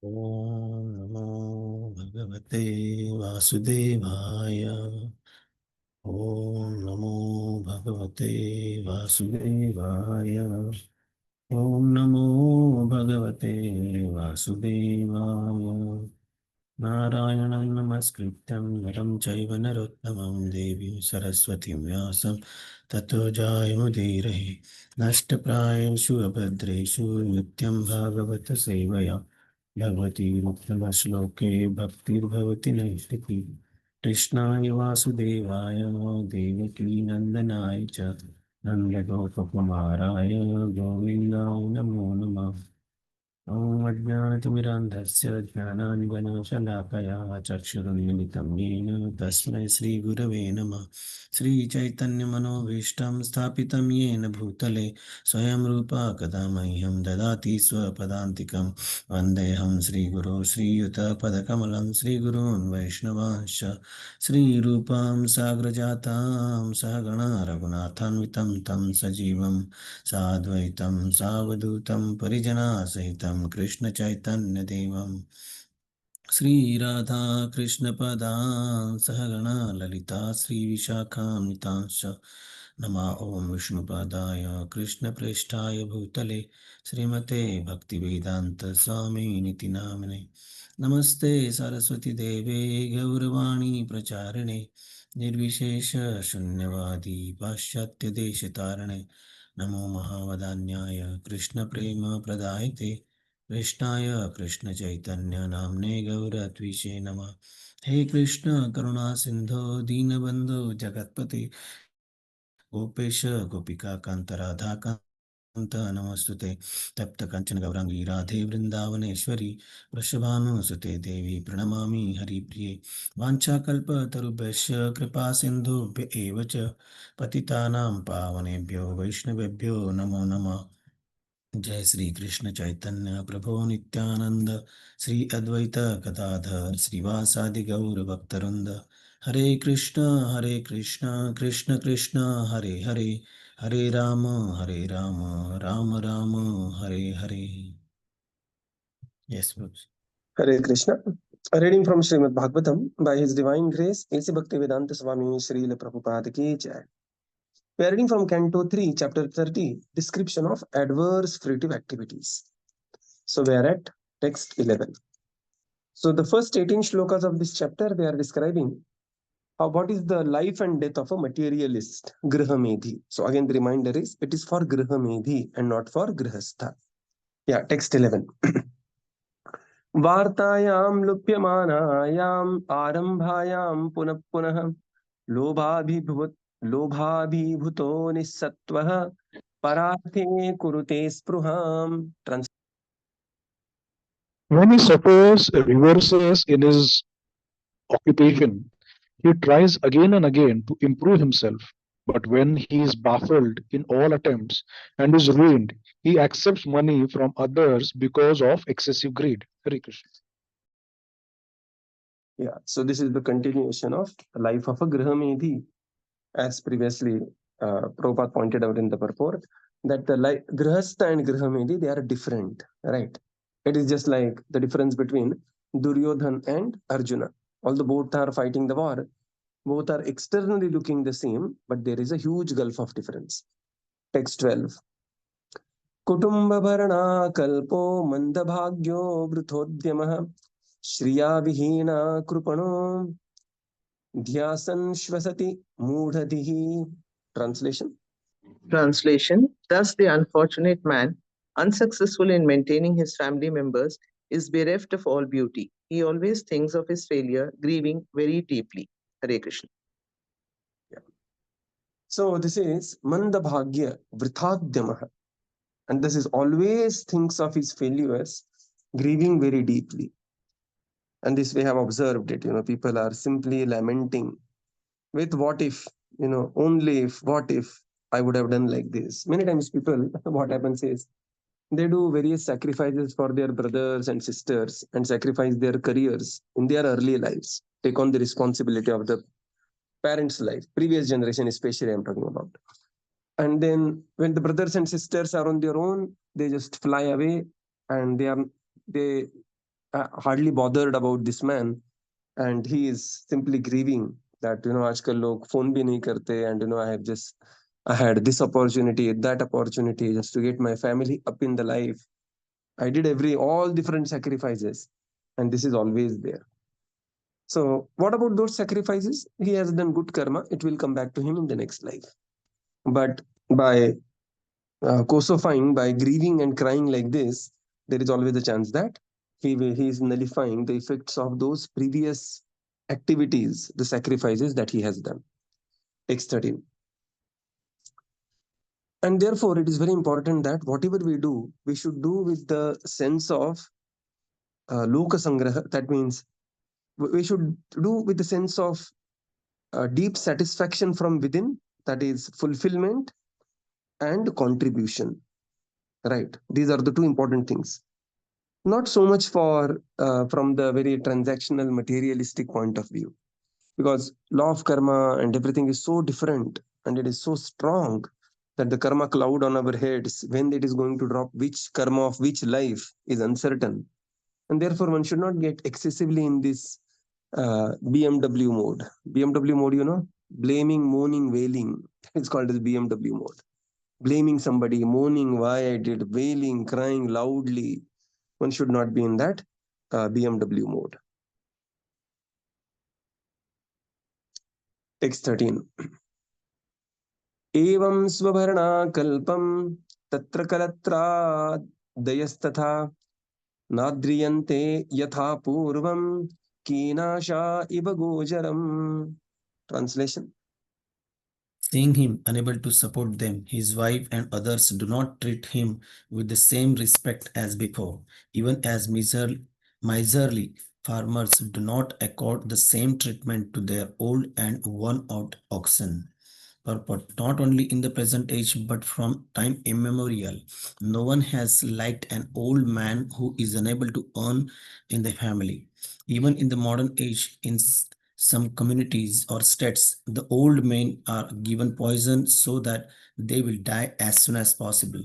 Om Namo Bhagavate Vasudevaya. Om Namo Bhagavate Vasudevaya. Om Namo Bhagavate Vasudevaya. Narayanam Namaskrityam Naram Chaiva Narottamam Devim Saraswatim Vyasam Tato Jayamudirahi Nashtaprayeshu Abhadreshu Nityam Bhagavata Sevaya Bhagavati Ruttama Shloke Bhaktir Bhavati Naishti Krishnaya Vasudevaya Devaki Nandanaya Cha Nanda Gopakumaraya Govindaya Namo Namah. ॐ अज्ञानतिमिरान्धस्य ज्ञानाञ्जनशलाकया चक्षुरुन्मिलितं येन तस्मै श्रीगुरवे नमः। श्रीचैतन्यमनोभीष्टं स्थापितं येन भूतले स्वयं रूपा कदा मह्यं ददाति स्वपदान्तिकं। वन्देऽहं श्रीगुरो श्रीयुतपदकमलं श्रीगुरून् वैष्णवांश्च श्रीरूपां साग्रजातां सहगणा रघुनाथान्वितं तं सजीवं साद्वैतं सावधूतं परिजनासहितं कृष्णचैतन्यदेवं श्रीराधा कृष्णपदां सहगणा ललिता श्रीविशाखान्वितांश्च नमा ॐ विष्णुपादाय कृष्णप्रेष्ठाय भूतले श्रीमते भक्तिवेदान्तस्वामिनिति नामिने। नमस्ते सरस्वतीदेवे गौरवाणी प्रचारिणे निर्विशेष शून्यवादी पाश्चात्यदेशतारिणे नमो महावदान्याय कृष्णप्रेमप्रदायते कृष्णाय कृष्णचैतन्य नाम्ने गौरत्विषे नमः। हे कृष्ण करुणा सिंधो दीनबंधो जगत्पते गोपेश गोपिका कांत राधा कांत नमस्तुते तप्त कंचन गौरांगी राधे वृंदावनेश्वरी वृषभानुसुते देवी प्रणमामि हरिप्रिये वाञ्छाकल्पतरुभ्यश्च कृपा सिन्धुभ्य एव च पतितानां पावनेभ्यो वैष्णवेभ्यो नमो नमः। जय श्री कृष्ण चैतन्य प्रभु नित्यानंद श्री अद्वैत गदाधर श्रीवासादि गौर भक्तवृंद हरे Krishna Krishna Krishna Hare Hare Hare Ram Ram Ram Hare Hare. Yes, Bruce. Hare Krishna. A reading from Śrīmad-Bhāgavatam by His Divine Grace, A.C. Bhaktivedanta Swami Srila Prabhupada Ki Jai. We are reading from Canto 3, Chapter 30, Description of Adverse Fruitive Activities. So we are at text 11. So the first 18 shlokas of this chapter, they are describing what is the life and death of a materialist, Grihamedhi. So again, the reminder is, it is for Grihamedhi and not for Grihastha. Yeah, text 11. वार्तायां लुप्यमानायाम् आरम्भायां पुनः पुनः लोभाभिभूतो निस्सत्त्वः परार्थे कुरुते स्पृहाम्. When he suffers reverses in his occupation, he tries again and again to improve himself. But when he is baffled in all attempts and is ruined, he accepts money from others because of excessive greed. Hare Krishna. Yeah, so this is the continuation of the life of a Grihamedhi, as previously Prabhupada pointed out in the purport, that the Grihastha and Grihamedhi, they are different, right? It is just like the difference between Duryodhan and Arjuna. Although both are fighting the war, both are externally looking the same, but there is a huge gulf of difference. Text 12. Kutumba bharana kalpo mandabhagyo vrutodyamah Shriya vihina krupano dhyasan shvasati mudhadihi. Translation. Thus the unfortunate man, unsuccessful in maintaining his family members, is bereft of all beauty. He always thinks of his failure, grieving very deeply. Hare Krishna. Yeah. So this is mandabhagya vrithadyamah. And this is always thinks of his failures, grieving very deeply. And this we have observed it, people are simply lamenting with what if, only if, what if I would have done like this. Many times people, what happens is, they do various sacrifices for their brothers and sisters and sacrifice their careers in their early lives, take on the responsibility of the parents' life, previous generation especially I'm talking about. And then when the brothers and sisters are on their own, they just fly away and they hardly bothered about this man, and he is simply grieving that, aajkal log phone bhi nahi karte, and I had this opportunity, that opportunity, just to get my family up in the life. I did all different sacrifices, and this is always there. So what about those sacrifices? He has done good karma. It will come back to him in the next life. But by cosifying, by grieving and crying like this, there is always a chance that he is nullifying the effects of those previous activities, the sacrifices that he has done. Text 13. And therefore, it is very important that whatever we do, we should do with the sense of loka sangraha. That means we should do with the sense of deep satisfaction from within, that is fulfillment and contribution. Right? These are the two important things. Not so much for from the very transactional materialistic point of view, because law of karma and everything is so different, and it is so strong that the karma cloud on our heads, when it is going to drop, which karma of which life is uncertain, and therefore one should not get excessively in this BMW mode. BMW mode, blaming, moaning, wailing. It's called as BMW mode. Blaming somebody, moaning why I did, wailing, crying loudly. One should not be in that BMW mode. Text 13. Evam svavarna kalpam tatra kalatra dayasthatha nadriyante yatha purvam kinasha iva gojaram. Translation. Seeing him unable to support them, his wife and others do not treat him with the same respect as before, even as miserly farmers do not accord the same treatment to their old and worn-out oxen. Purport: not only in the present age, but from time immemorial, no one has liked an old man who is unable to earn in the family. Even in the modern age, in some communities or states, the old men are given poison so that they will die as soon as possible.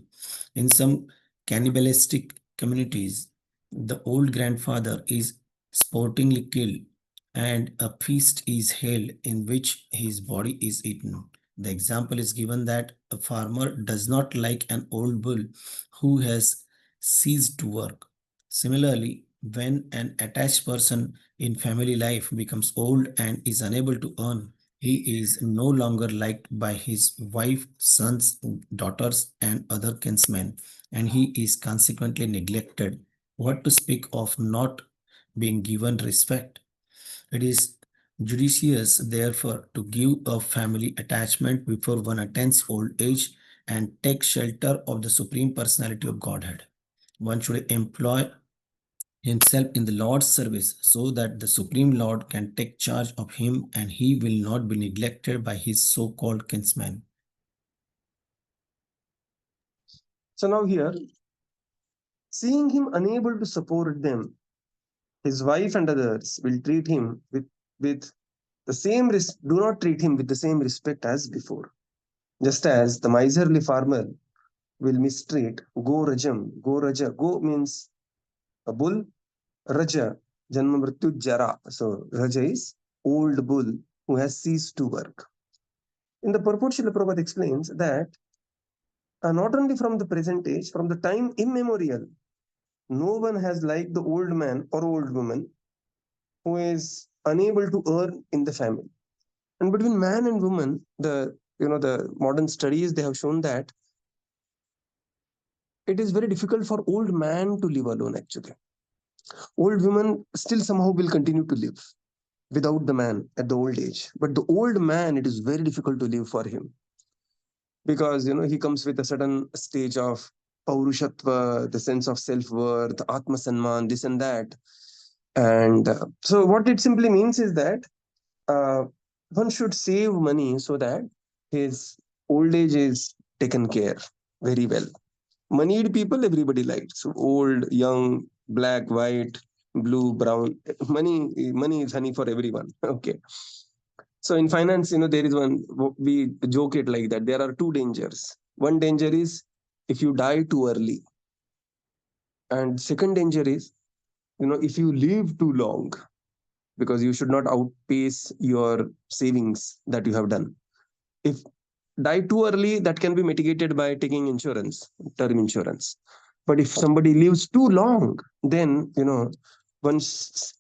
In some cannibalistic communities, the old grandfather is sportingly killed and a feast is held in which his body is eaten. The example is given that a farmer does not like an old bull who has ceased to work. Similarly, when an attached person in family life becomes old and is unable to earn, he is no longer liked by his wife, sons, daughters, and other kinsmen, and he is consequently neglected. What to speak of not being given respect? It is judicious, therefore, to give a family attachment before one attains old age and take shelter of the Supreme Personality of Godhead. One should employ himself in the Lord's service so that the Supreme Lord can take charge of him and he will not be neglected by his so-called kinsmen. So now here, seeing him unable to support them, his wife and others will treat him with the same do not treat him with the same respect as before. Just as the miserly farmer will mistreat go rajam. Go raja. Go means a bull. Raja, janma mrityu jara. So Raja is old bull who has ceased to work. In the purport, Srila Prabhupada explains that not only from the present age, from the time immemorial, no one has liked the old man or old woman who is unable to earn in the family. And between man and woman, the modern studies, they have shown that it is very difficult for old man to live alone. Actually, old women still somehow will continue to live without the man at the old age, but the old man, it is very difficult to live for him, because he comes with a certain stage of paurushatva, the sense of self-worth, atma sanman, this and that. And so what it simply means is that one should save money so that his old age is taken care very well. Moneyed people, everybody likes. So old, young, black, white, blue, brown. Money is honey for everyone. Okay. So in finance, there is one, we joke it like that. There are two dangers. One danger is if you die too early. And second danger is if you live too long, because you should not outpace your savings that you have done. If die too early, that can be mitigated by taking insurance, term insurance. But if somebody lives too long, then one's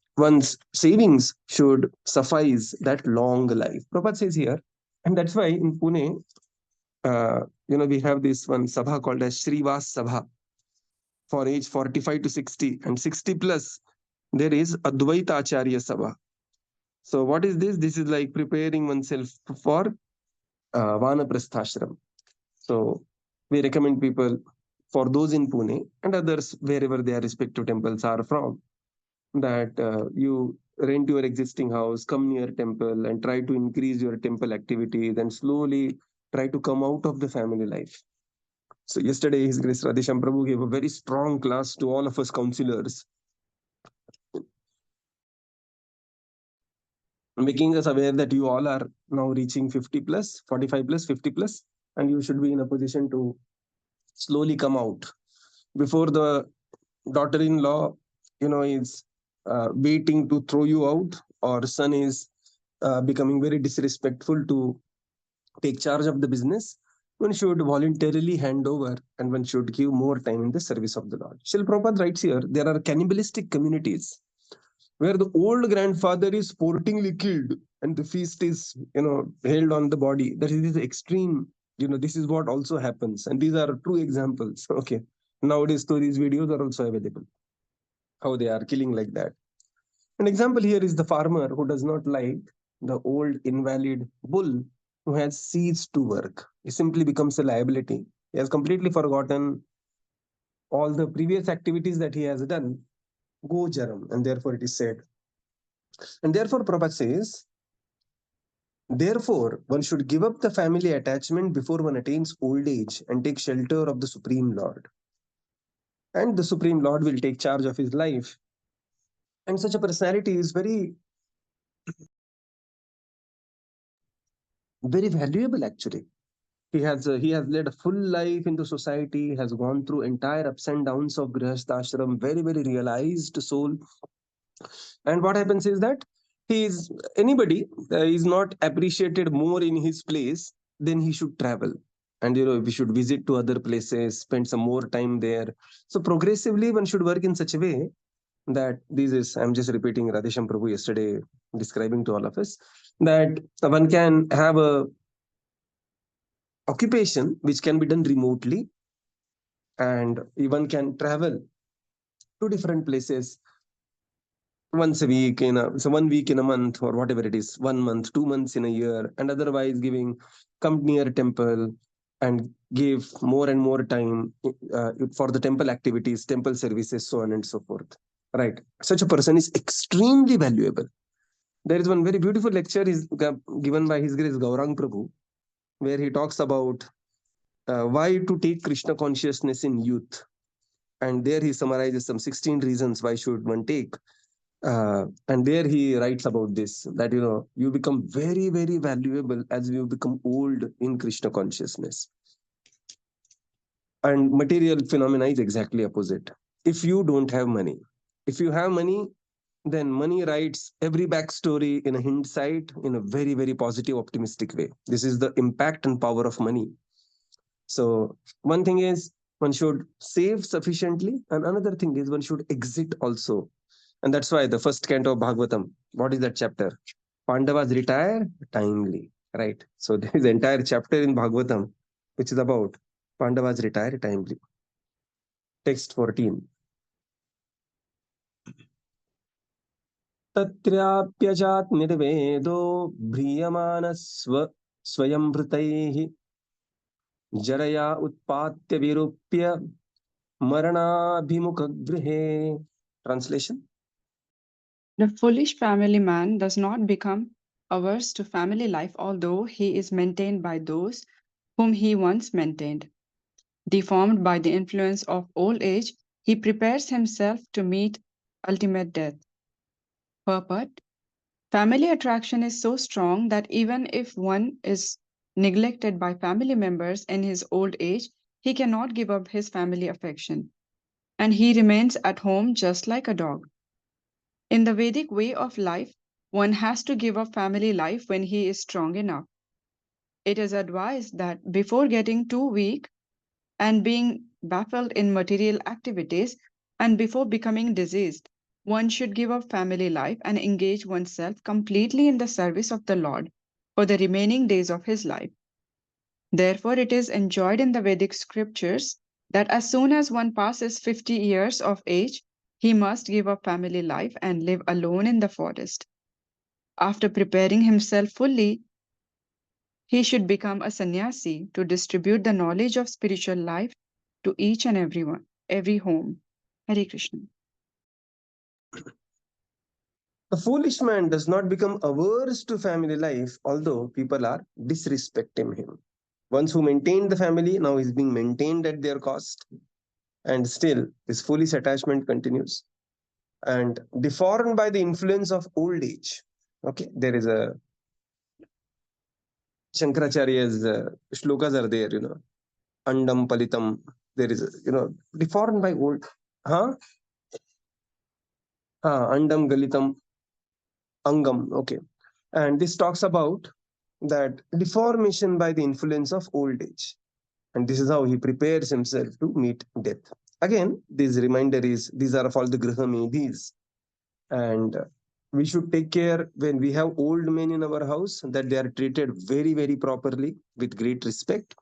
savings should suffice that long life. Prabhupada says here, and that's why in Pune, we have this one sabha called as Shrivas Sabha for age 45 to 60, and 60 plus there is Advaita Acharya Sabha. So what is this? This is like preparing oneself for Vanaprasthashram. So we recommend people, for those in Pune and others wherever their respective temples are from, that you rent your existing house, come near temple and try to increase your temple activity, then slowly try to come out of the family life. So yesterday His Grace Radhesham Prabhu gave a very strong class to all of us counselors, making us aware that you all are now reaching 50 plus, 45 plus, 50 plus, and you should be in a position to slowly come out before the daughter-in-law, is waiting to throw you out, or son is becoming very disrespectful to take charge of the business. One should voluntarily hand over, and one should give more time in the service of the Lord. Srila Prabhupada writes here, there are cannibalistic communities where the old grandfather is sportingly killed and the feast is, held on the body. That is extreme. This is what also happens. And these are true examples. Okay. Nowadays, these videos are also available. How they are killing like that. An example here is the farmer who does not like the old invalid bull who has ceased to work. He simply becomes a liability. He has completely forgotten all the previous activities that he has done. Go Jaram. And therefore it is said. And therefore Prabhupada says, therefore, one should give up the family attachment before one attains old age and take shelter of the Supreme Lord. And the Supreme Lord will take charge of his life. And such a personality is very, very valuable actually. He has led a full life into society, has gone through entire ups and downs of Grihasthashram, very, very realized soul. And what happens is that anybody is not appreciated more in his place, then he should travel. And we should visit to other places, spend some more time there. So progressively one should work in such a way that I'm just repeating Radhesham Prabhu yesterday describing to all of us, that one can have a occupation which can be done remotely, and one can travel to different places once a week, so 1 week in a month, or whatever it is, 1 month, 2 months in a year, and otherwise come near temple and give more and more time for the temple activities, temple services, so on and so forth. Right. Such a person is extremely valuable. There is one very beautiful lecture given by His Grace Gaurang Prabhu, where he talks about why to take Krishna consciousness in youth. And there he summarizes some 16 reasons why should one take. And there he writes about this, that, you become very, very valuable as you become old in Krishna consciousness. And material phenomena is exactly opposite. If you don't have money, if you have money, then money writes every backstory in a hindsight in a very, very positive, optimistic way. This is the impact and power of money. So one thing is one should save sufficiently, and another thing is one should exit also. And that's why the first canto of Bhagavatam, what is that chapter? Pandavas retire timely, right? So there is an entire chapter in Bhagavatam which is about Pandavas retire timely. Text 14. Tatrapyajat nirvedo bhriyamana swayam bhrutaihi jaraya utpatya virupya maranabhimukha grihe. Translation. The foolish family man does not become averse to family life, although he is maintained by those whom he once maintained. Deformed by the influence of old age, he prepares himself to meet ultimate death. Purport: family attraction is so strong that even if one is neglected by family members in his old age, he cannot give up his family affection, and he remains at home just like a dog. In the Vedic way of life, one has to give up family life when he is strong enough. It is advised that before getting too weak and being baffled in material activities, and before becoming diseased, one should give up family life and engage oneself completely in the service of the Lord for the remaining days of his life. Therefore, it is enjoined in the Vedic scriptures that as soon as one passes 50 years of age, he must give up family life and live alone in the forest. After preparing himself fully, he should become a sannyasi to distribute the knowledge of spiritual life to each and everyone, every home. Hare Krishna. A foolish man does not become averse to family life, although people are disrespecting him. Once who maintained the family, now is being maintained at their cost. And still, this foolish attachment continues. And deformed by the influence of old age. Okay, there is a Shankaracharya's shlokas are there, Andam Palitam. There is, deformed by old. Huh? Andam Galitam Angam. Okay. And this talks about that deformation by the influence of old age. And this is how he prepares himself to meet death. Again, this reminder is these are of all the Griha Medhis. And we should take care when we have old men in our house that they are treated very, very properly with great respect.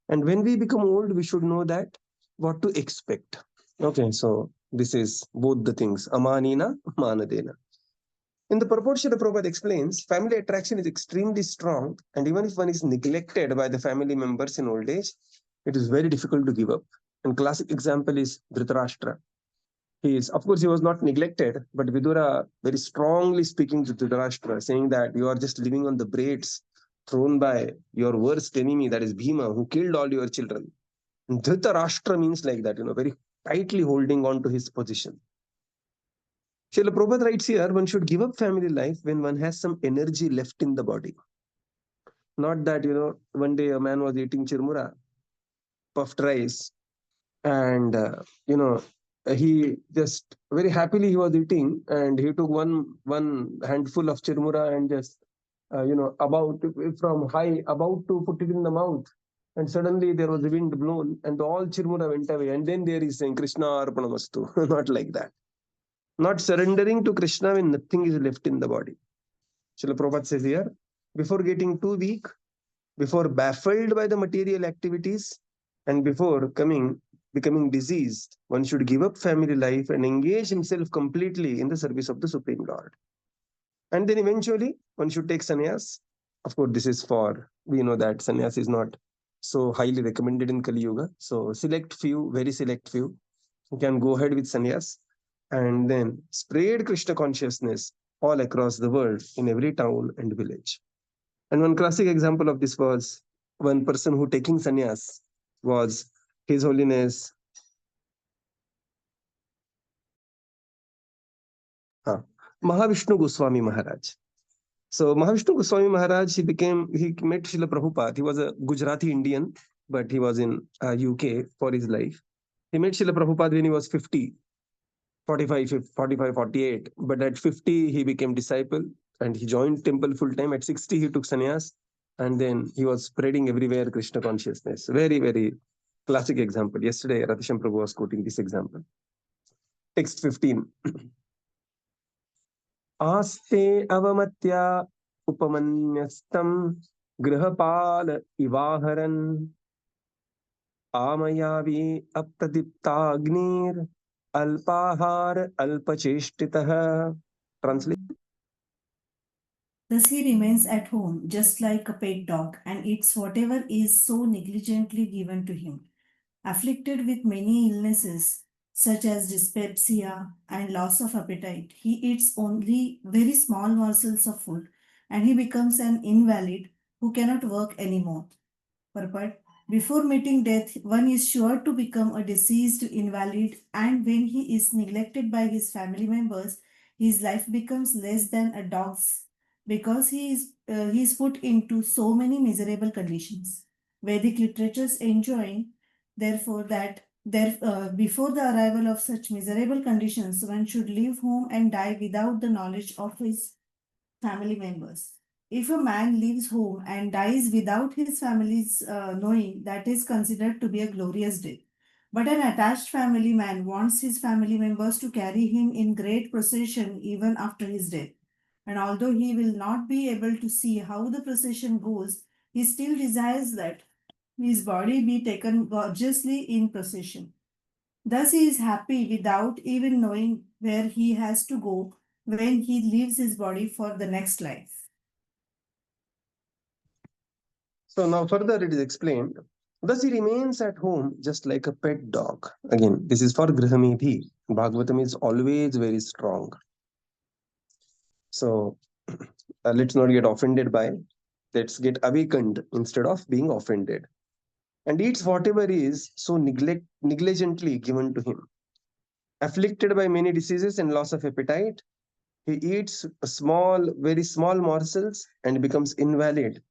And when we become old, we should know that what to expect. Okay, so this is both the things, amanina, manadena. In the purport, Srila Prabhupada explains, family attraction is extremely strong, and even if one is neglected by the family members in old age, it is very difficult to give up. And classic example is Dhritarashtra. He is, of course, he was not neglected, but Vidura very strongly speaking to Dhritarashtra, saying that you are just living on the braids thrown by your worst enemy, that is Bhima, who killed all your children. And Dhritarashtra means like that, very tightly holding on to his position. Srila Prabhupada writes here, one should give up family life when one has some energy left in the body. Not that, one day a man was eating chirmura, puffed rice, and, he just very happily he was eating, and he took one handful of chirmura and just, about to put it in the mouth. And suddenly there was a wind blown and all chirmura went away. And then there is saying, Krishna Arpanamastu. Not like that. Not surrendering to Krishna when nothing is left in the body. Srila Prabhupada says here, before getting too weak, before baffled by the material activities, and before becoming diseased, one should give up family life and engage himself completely in the service of the Supreme Lord. And then eventually, one should take sannyas. Of course, this is we know that sannyas is not so highly recommended in Kali Yuga. So very select few, can go ahead with sannyas and then spread Krishna consciousness all across the world in every town and village. And one classic example of this was one person who taking sannyas was His Holiness Mahavishnu Goswami Maharaj. So Mahavishnu Goswami Maharaj, he met Srila Prabhupada. He was a Gujarati Indian, but he was in UK for his life. He met Srila Prabhupada when he was 48. But at 50, he became disciple and he joined temple full time. At 60, he took sannyas and then he was spreading everywhere Krishna consciousness. Very, very classic example. Yesterday, Rathisham Prabhu was quoting this example. Text 15. Aste avamatya upamanyastam grihapala ivaharan amayavi apradiptagnir alpahar alpacheshtitah. Translate. Thus he remains at home, just like a pet dog, and eats whatever is so negligently given to him. Afflicted with many illnesses, such as dyspepsia and loss of appetite, he eats only very small morsels of food, and he becomes an invalid who cannot work anymore. Purport. Before meeting death, one is sure to become a diseased invalid, and when he is neglected by his family members, his life becomes less than a dog's because he is put into so many miserable conditions. Vedic literatures enjoin, therefore, that Before the arrival of such miserable conditions, one should leave home and die without the knowledge of his family members. If a man leaves home and dies without his family's knowing, that is considered to be a glorious death. But an attached family man wants his family members to carry him in great procession even after his death. And although he will not be able to see how the procession goes, he still desires that his body be taken gorgeously in procession. Thus, he is happy without even knowing where he has to go when he leaves his body for the next life. So now further it is explained. Thus he remains at home just like a pet dog. Again, this is for Grihamedhi. Bhagavatam is always very strong. So let's not get offended by, let's get awakened instead of being offended. And eats whatever is so negligently given to him. Afflicted by many diseases and loss of appetite, he eats very small morsels and becomes invalid,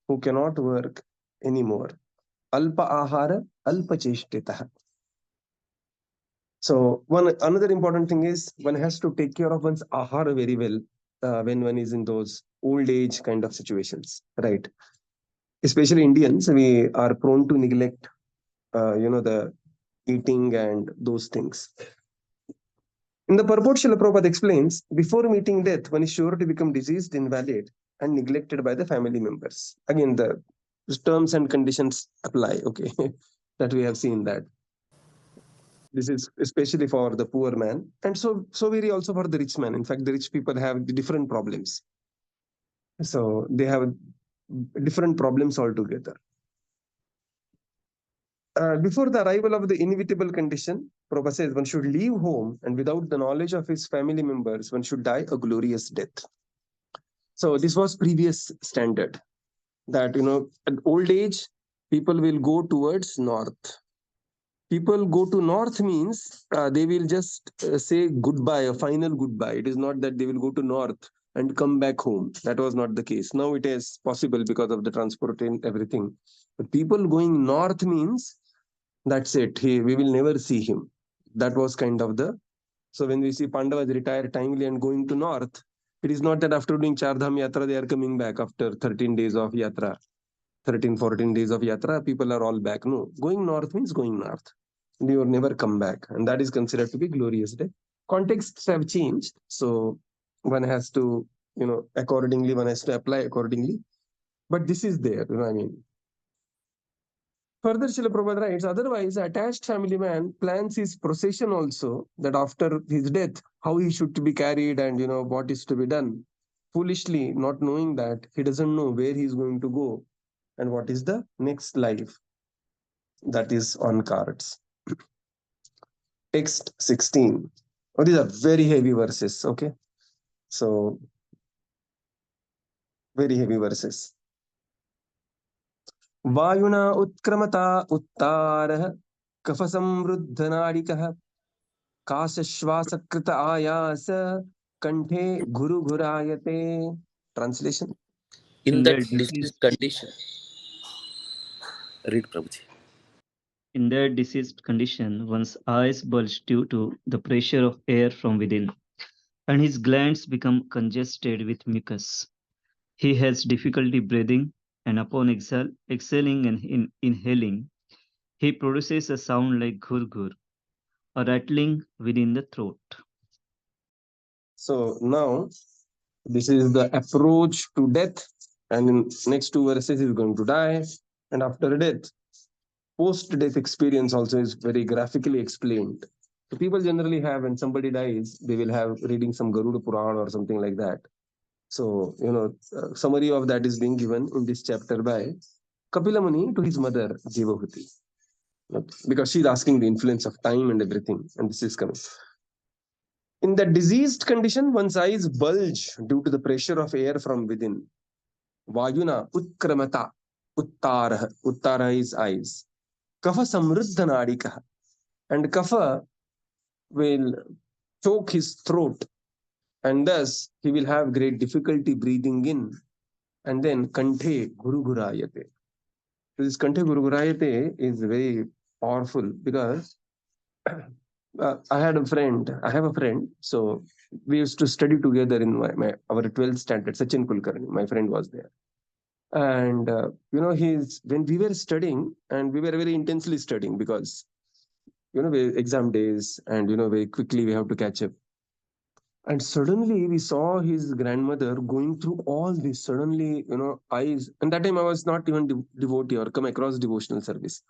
who cannot work anymore. Alpa ahara, alpa cheshtitah. So another important thing is one has to take care of one's ahara very well when one is in those old age kind of situations, right? Especially Indians, we are prone to neglect, the eating and those things. In the purport, Srila Prabhupada explains, before meeting death, one is sure to become diseased, invalid, and neglected by the family members. Again, the terms and conditions apply, okay, that we have seen that. This is especially for the poor man, and so very also for the rich man. In fact, the rich people have different problems. So they have different problems altogether. Before the arrival of the inevitable condition, Prabhupada says one should leave home, and without the knowledge of his family members, one should die a glorious death. So this was previous standard, that at old age people will go towards north. People go to north means they will just say goodbye, a final goodbye. It is not that they will go to north and come back home. That was not the case. Now it is possible because of the transport and everything. But people going north means that's it. We will never see him. That was kind of the. So when we see Pandavas retire timely and going to north, it is not that after doing Chardham Yatra they are coming back after 13 days of Yatra. 13, 14 days of Yatra, people are all back. No, going north means going north. You will never come back. And that is considered to be glorious death. Contexts have changed. So one has to, accordingly, one has to apply accordingly. But this is there, Further, Srila Prabhupada writes, otherwise, attached family man plans his procession also, that after his death, how he should be carried and, what is to be done. Foolishly, not knowing that, he doesn't know where he is going to go and what is the next life that is on cards. Text 16. Oh, these are very heavy verses, okay? So, very heavy verses. Vayuna utkramata uttarah kafasamruddhanadikah kasashvasakrita ayasa kanthe guru ghurayate. Translation. In that diseased condition, read Prabhuji. In that diseased condition, one's eyes bulge due to the pressure of air from within, and his glands become congested with mucus. He has difficulty breathing, and upon exhaling and inhaling, he produces a sound like ghur, a rattling within the throat. So now, this is the approach to death, and in next two verses he is going to die, and after death, post-death experience also is very graphically explained. So people generally have, when somebody dies, they will have reading some Garuda Puran or something like that. So, summary of that is being given in this chapter by Kapila Muni to his mother, Devahūti. Because she's asking the influence of time and everything, and this is coming. In the diseased condition, one's eyes bulge due to the pressure of air from within. Vayuna utkramata uttara is eyes. Kapha samruddhanadikah, and kapha will choke his throat, and thus he will have great difficulty breathing in. And then kanthe guru ghurayate. This kanthe guru ghurayate is very powerful, because I have a friend. So we used to study together in our 12th standard. Sachin Kulkarni, my friend was there. And when we were studying, and we were very intensely studying because exam days, and very quickly we have to catch up. And suddenly we saw his grandmother going through all this. Suddenly, eyes. And that time I was not even devotee or come across devotional service.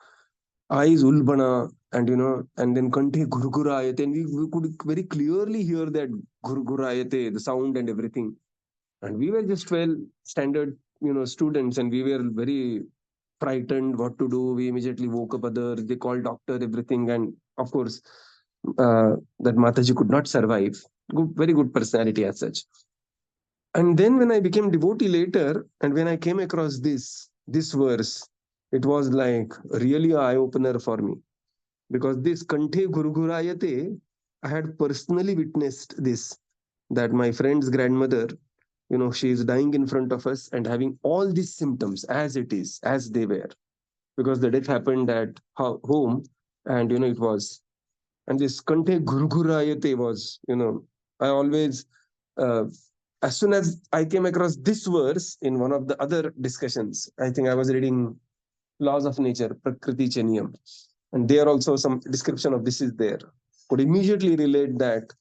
Eyes ulbana, and and then kante gurgurayate, and we could very clearly hear that gurgurayate, the sound and everything. And we were just 12 standard, students, and we were very frightened what to do. We immediately woke up others, they called doctor, everything. And of course, that Mataji could not survive. Very good personality as such. And then when I became devotee later, and when I came across this verse, it was like really an eye-opener for me. Because this Kanthe Gurugurayate, I had personally witnessed this, that my friend's grandmother, she is dying in front of us and having all these symptoms as it is, as they were. Because the death happened at home, and it was. And this Kante Gurgurayate was, I always, uh, as soon as I came across this verse in one of the other discussions, I think I was reading Laws of Nature, Prakriti Chaniyam, and there also some description of this is there. Could immediately relate that.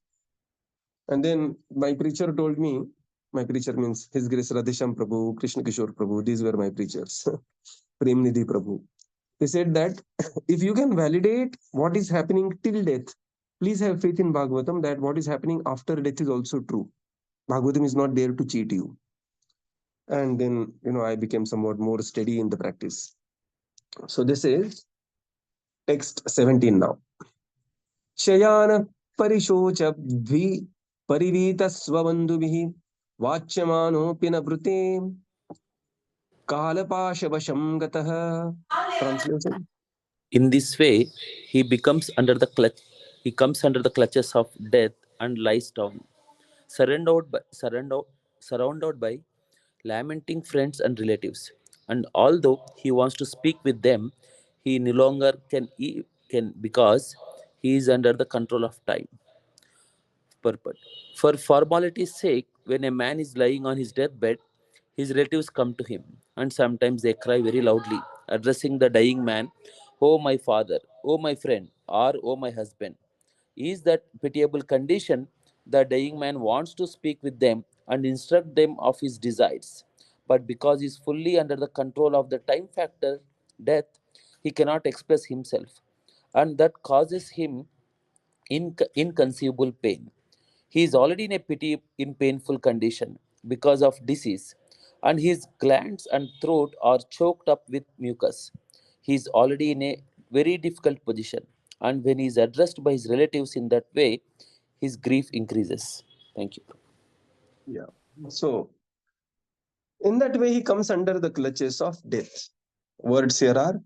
And then my preacher told me, my preacher means His Grace Radhesham Prabhu, Krishna Kishore Prabhu, these were my preachers, Prem Nidhi Prabhu. They said that if you can validate what is happening till death, please have faith in Bhagavatam that what is happening after death is also true. Bhagavatam is not there to cheat you. And then, I became somewhat more steady in the practice. So this is text 17 now. Shayana parishocha dvi parivita swabandhubihi vachyamano pinavrute kalapashavasham gataha. Translation. In this way, he becomes under the clutch. He comes under the clutches of death and lies down, surrounded by lamenting friends and relatives. And although he wants to speak with them, he no longer can because he is under the control of time. Purport. For formality's sake, when a man is lying on his deathbed, his relatives come to him, and sometimes they cry very loudly, addressing the dying man, "Oh, my father, oh, my friend, or oh, my husband." Is that pitiable condition, the dying man wants to speak with them and instruct them of his desires. But because he is fully under the control of the time factor, death, he cannot express himself, and that causes him inconceivable pain. He is already in painful condition because of disease, and his glands and throat are choked up with mucus. He is already in a very difficult position, and when he is addressed by his relatives in that way, his grief increases. Thank you. Yeah. So in that way, he comes under the clutches of death. Words here are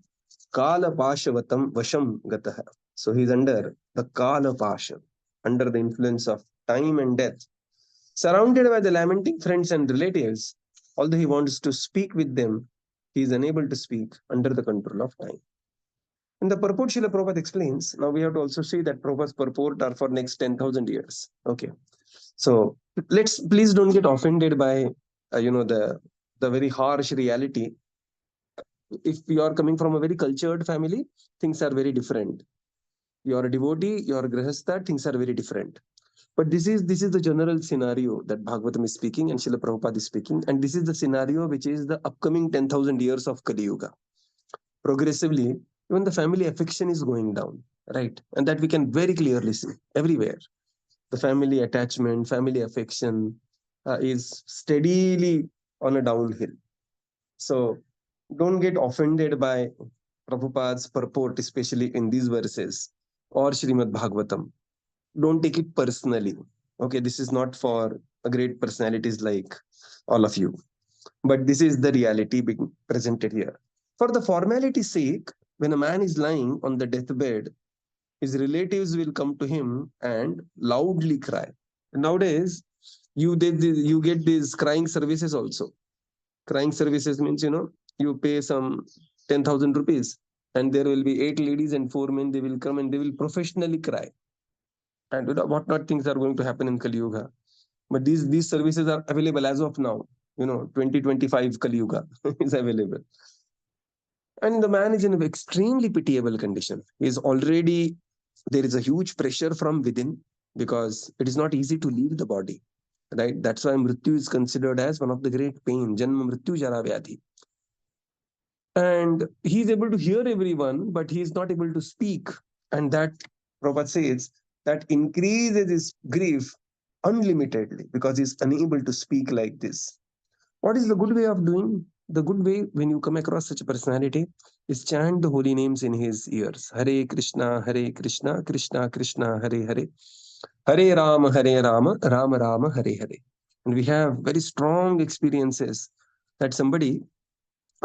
Kala Pashavatam Vasham Gataha. So he's under the Kala Pasha, under the influence of time and death. Surrounded by the lamenting friends and relatives, although he wants to speak with them, he is unable to speak under the control of time. And the purport Srila Prabhupada explains, now we have to also see that Prabhupada's purport are for next 10,000 years. Okay. So please don't get offended by, the very harsh reality. If you are coming from a very cultured family, things are very different. You are a devotee, you are a grihastha, things are very different. But this is the general scenario that Bhagavatam is speaking and Srila Prabhupada is speaking. And this is the scenario which is the upcoming 10,000 years of Kali Yuga. Progressively, even the family affection is going down, right? And that we can very clearly see everywhere. The family attachment, family affection is steadily on a downhill. So don't get offended by Prabhupada's purport, especially in these verses or Śrīmad-Bhāgavatam. Don't take it personally. Okay, this is not for a great personalities like all of you, but this is the reality being presented here. For the formality's sake, when a man is lying on the deathbed, his relatives will come to him and loudly cry. Nowadays, you get these crying services also. Crying services means, you pay some 10,000 rupees and there will be 8 ladies and 4 men. They will come and they will professionally cry. And what not things are going to happen in Kali Yuga. But these services are available as of now. 2025 Kali Yuga is available. And the man is in an extremely pitiable condition. There is a huge pressure from within, because it is not easy to leave the body, right? That's why Mrityu is considered as one of the great pain, Janma Mrityu Jara Vyadhi. And he is able to hear everyone, but he is not able to speak. And that, Prabhupada says, that increases his grief unlimitedly, because he is unable to speak like this. What is the good way of doing? The good way, when you come across such a personality, is chant the holy names in his ears. Hare Krishna, Krishna Krishna, Hare Hare. Hare Rama, Rama Rama, Hare Hare. And we have very strong experiences that somebody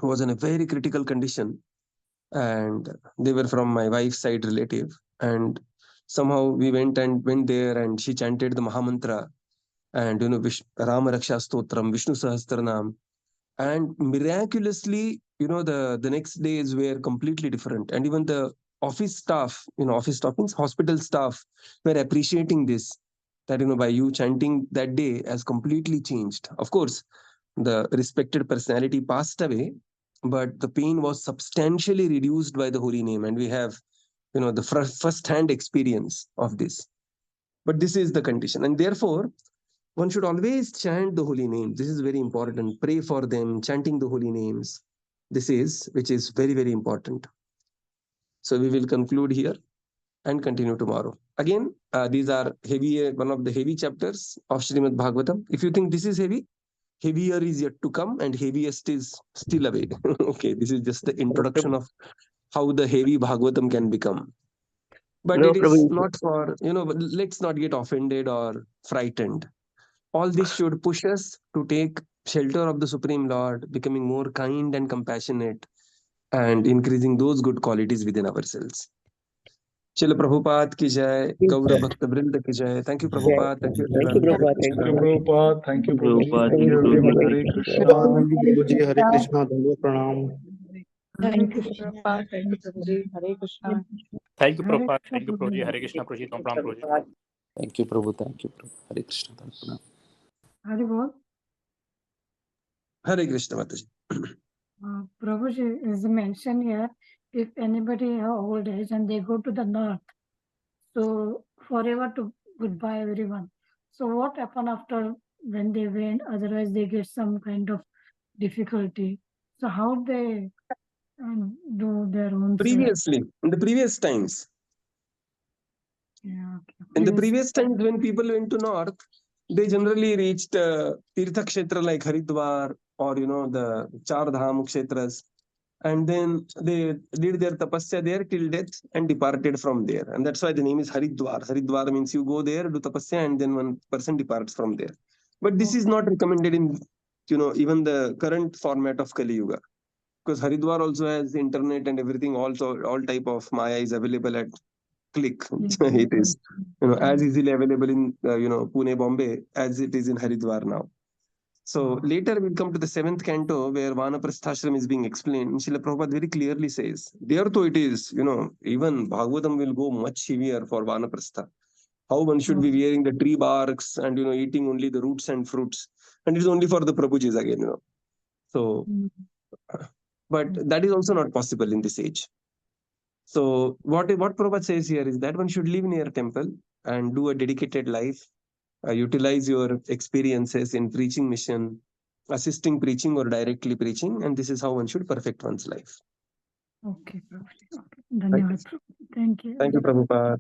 who was in a very critical condition, and they were from my wife's side relative, and somehow we went there, and she chanted the Mahamantra, and Rama Raksha Stotram, Vishnu Sahasranam, and miraculously, the next days were completely different. And even the office staff, office staff means hospital staff, were appreciating this, that by you chanting that day has completely changed. Of course, the respected personality passed away, but the pain was substantially reduced by the holy name, and we have the first-hand experience of this. But this is the condition, and therefore one should always chant the holy names. This is very important. Pray for them, chanting the holy names. Which is very, very important. So we will conclude here and continue tomorrow. Again, these are one of the heavy chapters of Śrīmad-Bhāgavatam. If you think this is heavy, heavier is yet to come, and heaviest is still away. Okay, this is just the introduction of how the heavy Bhagavatam can become. But it is not for, let's not get offended or frightened. All this should push us to take shelter of the Supreme Lord, becoming more kind and compassionate, and increasing those good qualities within ourselves. Chila Prabhupada ki jai, Gaura Bhakta Vrinda ki jai. Thank you, Prabhupada. Thank you, everyone. Thank you, Prabhupada. Thank you, Prabhupada. Prabhuji. Everyone, Hare Krishna. Thank you, Prabhuji. Hare Krishna. Dhanwa Pranam. Thank you, Prabhupada. Thank you, Prabhuji. Hare Krishna. Thank you, Prabhupada. Thank you, Prabhuji. Hare Krishna, Prabhuji. Tom Pram, Prabhuji. Thank you, Prabhu. Thank you, Prabhu. Hare Krishna. Hare Bol. Hare Krishna, Mataji. Prabhuji, is mentioned here, if anybody have old age and they go to the north, so forever to goodbye everyone. So what happened after when they went? Otherwise they get some kind of difficulty. So how they do their own Previously, in the previous times. Yeah, okay. In the previous times, when people went to north, they generally reached Tirtha Kshetra like Haridwar, or the Char Dham Kshetras, and then they did their tapasya there till death and departed from there. And that's why the name is Haridwar. Haridwar means you go there, do tapasya, and then one person departs from there. But this is not recommended in even the current format of Kali Yuga, because Haridwar also has internet and everything. Also, all type of Maya is available at click. It is as easily available in Pune, Bombay as it is in Haridwar now. So later we'll come to the 7th canto, where Vanaprasthashram is being explained. Srila Prabhupada very clearly says, there too it is, even Bhagavatam will go much heavier for Vanaprastha. How one should be wearing the tree barks and eating only the roots and fruits. And it is only for the Prabhujis again, So, but that is also not possible in this age. So what Prabhupada says here is that one should live near a temple and do a dedicated life, utilize your experiences in preaching mission, assisting preaching or directly preaching, and this is how one should perfect one's life. Okay, Prabhuji. Okay. Dhanyavad. Thank you. Thank you, Prabhupada.